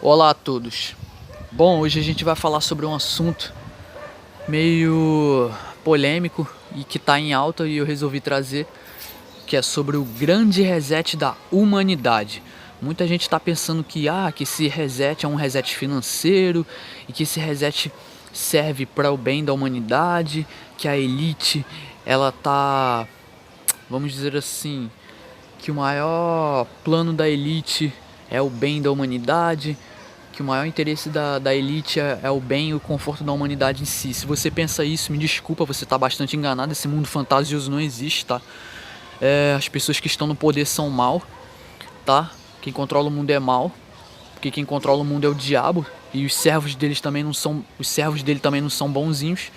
Olá a todos. Bom, hoje a gente vai falar sobre um assunto meio polêmico e que está em alta e eu resolvi trazer, que é sobre o grande reset da humanidade. Muita gente está pensando que esse reset é um reset financeiro e que esse reset serve para o bem da humanidade, que a elite ela tá, vamos dizer assim, que o maior plano da elite é o bem da humanidade, que o maior interesse da elite é o bem e o conforto da humanidade em si. Se você pensa isso, me desculpa, você está bastante enganado, esse mundo fantasioso não existe, tá? As pessoas que estão no poder são mal, tá? Quem controla o mundo é mal, porque quem controla o mundo é o diabo, e os servos dele também não são bonzinhos.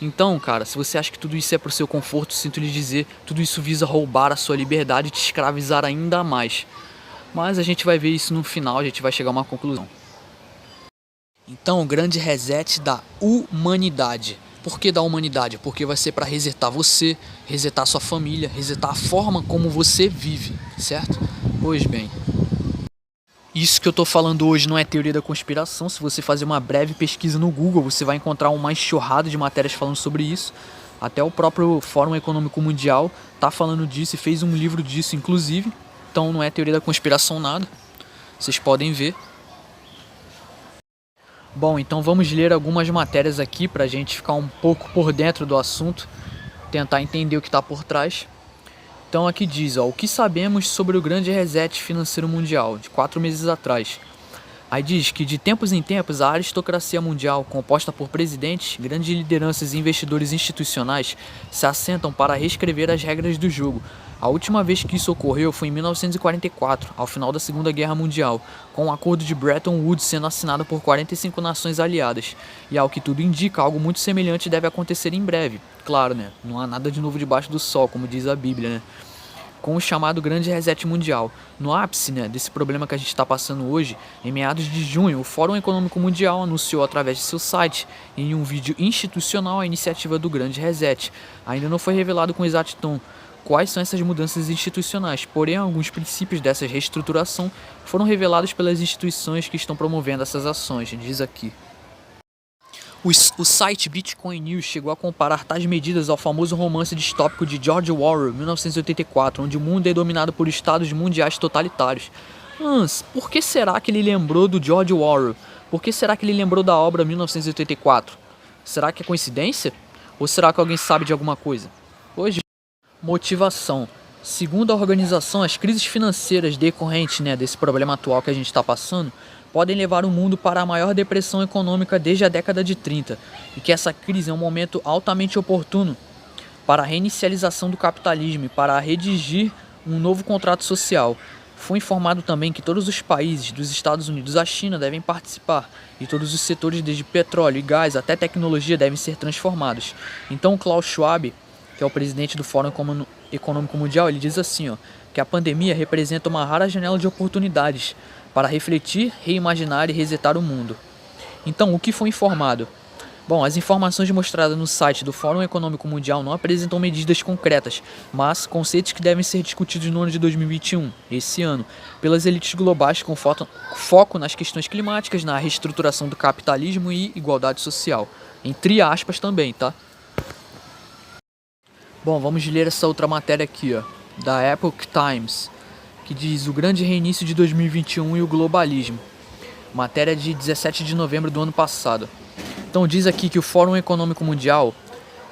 Então, cara, se você acha que tudo isso é pro seu conforto, sinto lhe dizer, tudo isso visa roubar a sua liberdade e te escravizar ainda mais. Mas a gente vai ver isso no final, a gente vai chegar a uma conclusão. Então, o grande reset da humanidade. Por que da humanidade? Porque vai ser para resetar você, resetar sua família, resetar a forma como você vive, certo? Pois bem, isso que eu tô falando hoje não é teoria da conspiração. Se você fazer uma breve pesquisa no Google, você vai encontrar uma enxurrada de matérias falando sobre isso. Até o próprio Fórum Econômico Mundial tá falando disso e fez um livro disso, inclusive. Então não é teoria da conspiração nada. Vocês podem ver. Bom, então vamos ler algumas matérias aqui para a gente ficar um pouco por dentro do assunto, tentar entender o que está por trás. Então aqui diz, o que sabemos sobre o grande reset financeiro mundial, de 4 meses atrás. Aí diz que de tempos em tempos a aristocracia mundial, composta por presidentes, grandes lideranças e investidores institucionais, se assentam para reescrever as regras do jogo. A última vez que isso ocorreu foi em 1944, ao final da Segunda Guerra Mundial, com o acordo de Bretton Woods sendo assinado por 45 nações aliadas. E ao que tudo indica, algo muito semelhante deve acontecer em breve. Claro, né? Não há nada de novo debaixo do sol, como diz a Bíblia, né? Com o chamado Grande Reset Mundial. No ápice, desse problema que a gente está passando hoje, em meados de junho, o Fórum Econômico Mundial anunciou através de seu site, em um vídeo institucional, a iniciativa do Grande Reset. Ainda não foi revelado com exatidão quais são essas mudanças institucionais, porém alguns princípios dessa reestruturação foram revelados pelas instituições que estão promovendo essas ações, diz aqui. O site Bitcoin News chegou a comparar tais medidas ao famoso romance distópico de George Orwell, 1984, onde o mundo é dominado por estados mundiais totalitários. Mas por que será que ele lembrou do George Orwell? Por que será que ele lembrou da obra 1984? Será que é coincidência? Ou será que alguém sabe de alguma coisa? Hoje, motivação. Segundo a organização, as crises financeiras decorrentes desse problema atual que a gente está passando podem levar o mundo para a maior depressão econômica desde a década de 30 e que essa crise é um momento altamente oportuno para a reinicialização do capitalismo e para redigir um novo contrato social. Foi informado também que todos os países, dos Estados Unidos à China, devem participar e todos os setores, desde petróleo e gás até tecnologia, devem ser transformados. Então Klaus Schwab, que é o presidente do Fórum Econômico Mundial, ele diz assim, que a pandemia representa uma rara janela de oportunidades para refletir, reimaginar e resetar o mundo. Então, o que foi informado? Bom, as informações mostradas no site do Fórum Econômico Mundial não apresentam medidas concretas, mas conceitos que devem ser discutidos no ano de 2021, esse ano, pelas elites globais com foco nas questões climáticas, na reestruturação do capitalismo e igualdade social. Entre aspas também, tá? Bom, vamos ler essa outra matéria aqui, da Epoch Times, que diz o grande reinício de 2021 e o globalismo. Matéria de 17 de novembro do ano passado. Então diz aqui que o Fórum Econômico Mundial,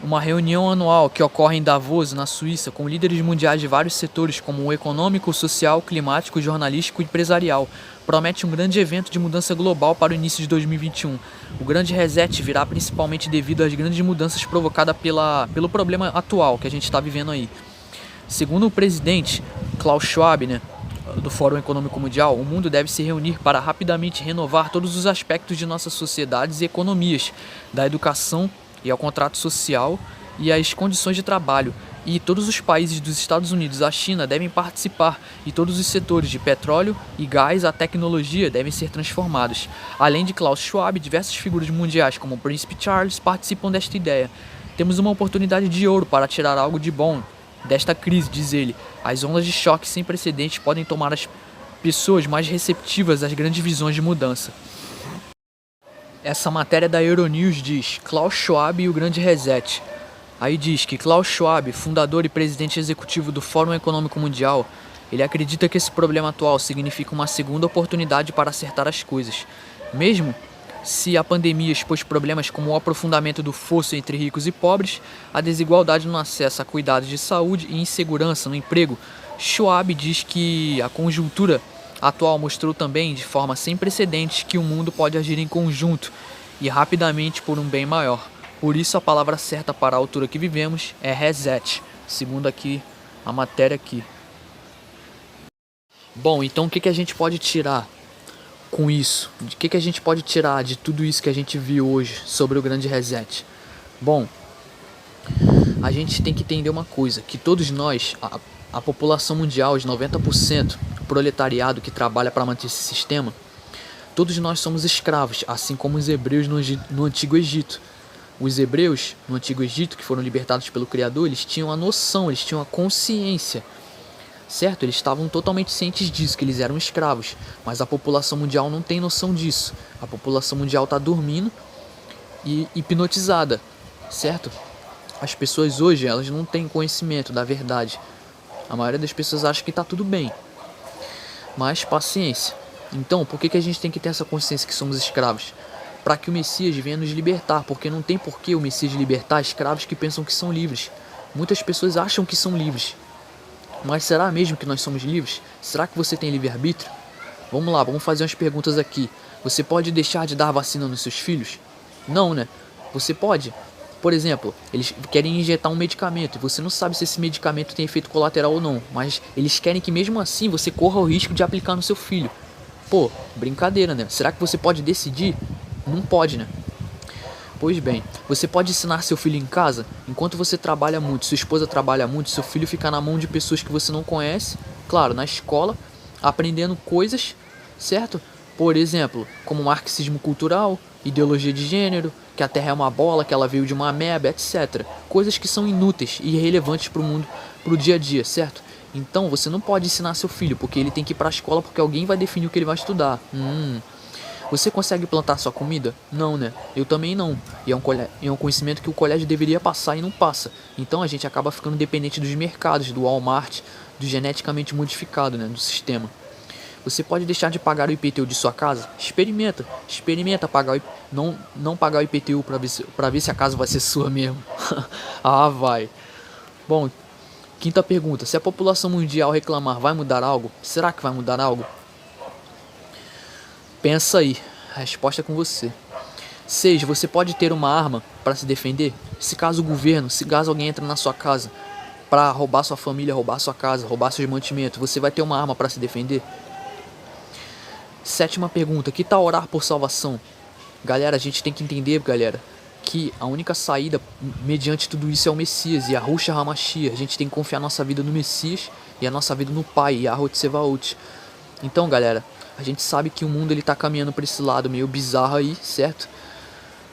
uma reunião anual que ocorre em Davos, na Suíça, com líderes mundiais de vários setores como o econômico, social, climático, jornalístico e empresarial, promete um grande evento de mudança global para o início de 2021. O grande reset virá principalmente devido às grandes mudanças provocadas pelo problema atual que a gente está vivendo aí. Segundo o presidente Klaus Schwab, do Fórum Econômico Mundial, o mundo deve se reunir para rapidamente renovar todos os aspectos de nossas sociedades e economias, da educação e ao contrato social e às condições de trabalho. E todos os países dos Estados Unidos à China devem participar e todos os setores de petróleo e gás à tecnologia devem ser transformados. Além de Klaus Schwab, diversas figuras mundiais como o Príncipe Charles participam desta ideia. Temos uma oportunidade de ouro para tirar algo de bom desta crise, diz ele. As ondas de choque sem precedentes podem tomar pessoas mais receptivas às grandes visões de mudança. Essa matéria da Euronews diz Klaus Schwab e o Grande Reset. Aí diz que Klaus Schwab, fundador e presidente executivo do Fórum Econômico Mundial, ele acredita que esse problema atual significa uma segunda oportunidade para acertar as coisas. Mesmo se a pandemia expôs problemas como o aprofundamento do fosso entre ricos e pobres, a desigualdade no acesso a cuidados de saúde e insegurança no emprego, Schwab diz que a conjuntura atual mostrou também, de forma sem precedentes, que o mundo pode agir em conjunto e rapidamente por um bem maior. Por isso a palavra certa para a altura que vivemos é reset, segundo aqui a matéria aqui. Bom, então o que a gente pode tirar com isso? O que a gente pode tirar de tudo isso que a gente viu hoje sobre o Grande Reset? Bom, a gente tem que entender uma coisa, que todos nós, a população mundial, os 90%, o proletariado que trabalha para manter esse sistema, todos nós somos escravos, assim como os hebreus no Antigo Egito. Os hebreus no Antigo Egito, que foram libertados pelo Criador, eles tinham a noção, eles tinham a consciência, certo? Eles estavam totalmente cientes disso, que eles eram escravos, mas a população mundial não tem noção disso. A população mundial está dormindo e hipnotizada, certo? As pessoas hoje, elas não têm conhecimento da verdade. A maioria das pessoas acha que está tudo bem, mas paciência. Então, por que a gente tem que ter essa consciência que somos escravos? Para que o Messias venha nos libertar, porque não tem porquê o Messias libertar escravos que pensam que são livres. Muitas pessoas acham que são livres, mas será mesmo que nós somos livres? Será que você tem livre-arbítrio? Vamos lá, vamos fazer umas perguntas aqui. Você pode deixar de dar vacina nos seus filhos? Não, né? Você pode. Por exemplo, eles querem injetar um medicamento e você não sabe se esse medicamento tem efeito colateral ou não, mas eles querem que mesmo assim você corra o risco de aplicar no seu filho. Pô, brincadeira, né? Será que você pode decidir? Não pode, né? Pois bem, você pode ensinar seu filho em casa? Enquanto você trabalha muito, sua esposa trabalha muito, seu filho fica na mão de pessoas que você não conhece, claro, na escola, aprendendo coisas, certo? Por exemplo, como marxismo cultural, ideologia de gênero, que a Terra é uma bola, que ela veio de uma ameba, etc. Coisas que são inúteis e irrelevantes para o mundo, para o dia a dia, certo? Então você não pode ensinar seu filho, porque ele tem que ir para a escola porque alguém vai definir o que ele vai estudar. Você consegue plantar sua comida? Não, né? Eu também não. E é um conhecimento que o colégio deveria passar e não passa. Então a gente acaba ficando dependente dos mercados, do Walmart, do geneticamente modificado, né? Do sistema. Você pode deixar de pagar o IPTU de sua casa? Experimenta pagar não pagar o IPTU para ver se a casa vai ser sua mesmo. Ah, vai. Bom, quinta pergunta. Se a população mundial reclamar, vai mudar algo? Será que vai mudar algo? Pensa aí, a resposta é com você. 6. Você pode ter uma arma para se defender? Se caso alguém entra na sua casa para roubar sua família, roubar sua casa, roubar seus mantimentos, você vai ter uma arma para se defender? 7ª pergunta, que tal orar por salvação? Galera, a gente tem que entender, que a única saída mediante tudo isso é o Messias, e a Yahushua HaMashiach. A gente tem que confiar nossa vida no Messias e a nossa vida no Pai, Yahweh Tsevaot. Então, galera, a gente sabe que o mundo ele tá caminhando para esse lado meio bizarro aí, certo?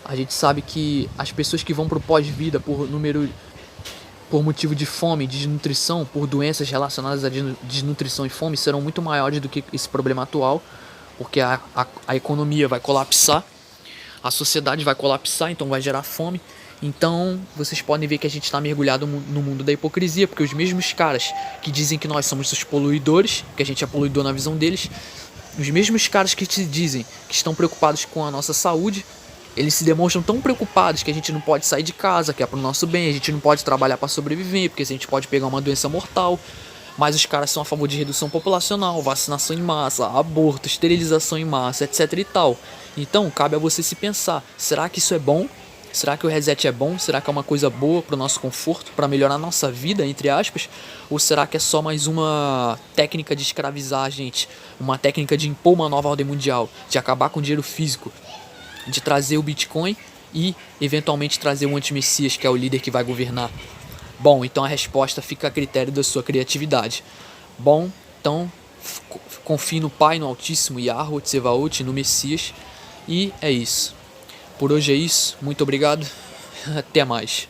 A gente sabe que as pessoas que vão pro pós-vida por motivo de fome, de desnutrição, por doenças relacionadas à desnutrição e fome, serão muito maiores do que esse problema atual, porque a economia vai colapsar, a sociedade vai colapsar, então vai gerar fome. Então vocês podem ver que a gente está mergulhado no mundo da hipocrisia, porque os mesmos caras que dizem que nós somos os poluidores, que a gente é poluidor na visão deles, os mesmos caras que te dizem que estão preocupados com a nossa saúde, eles se demonstram tão preocupados que a gente não pode sair de casa, que é pro nosso bem, a gente não pode trabalhar para sobreviver, porque a gente pode pegar uma doença mortal. Mas os caras são a favor de redução populacional, vacinação em massa, aborto, esterilização em massa, etc e tal. Então, cabe a você se pensar, será que isso é bom? Será que o reset é bom? Será que é uma coisa boa para o nosso conforto, para melhorar a nossa vida, entre aspas? Ou será que é só mais uma técnica de escravizar a gente? Uma técnica de impor uma nova ordem mundial, de acabar com o dinheiro físico, de trazer o Bitcoin e, eventualmente, trazer o anti-messias, que é o líder que vai governar? Bom, então a resposta fica a critério da sua criatividade. Bom, então confie no Pai, no Altíssimo, Yahweh Tsevaot, no Messias. E é isso. Por hoje é isso. Muito obrigado. Até mais.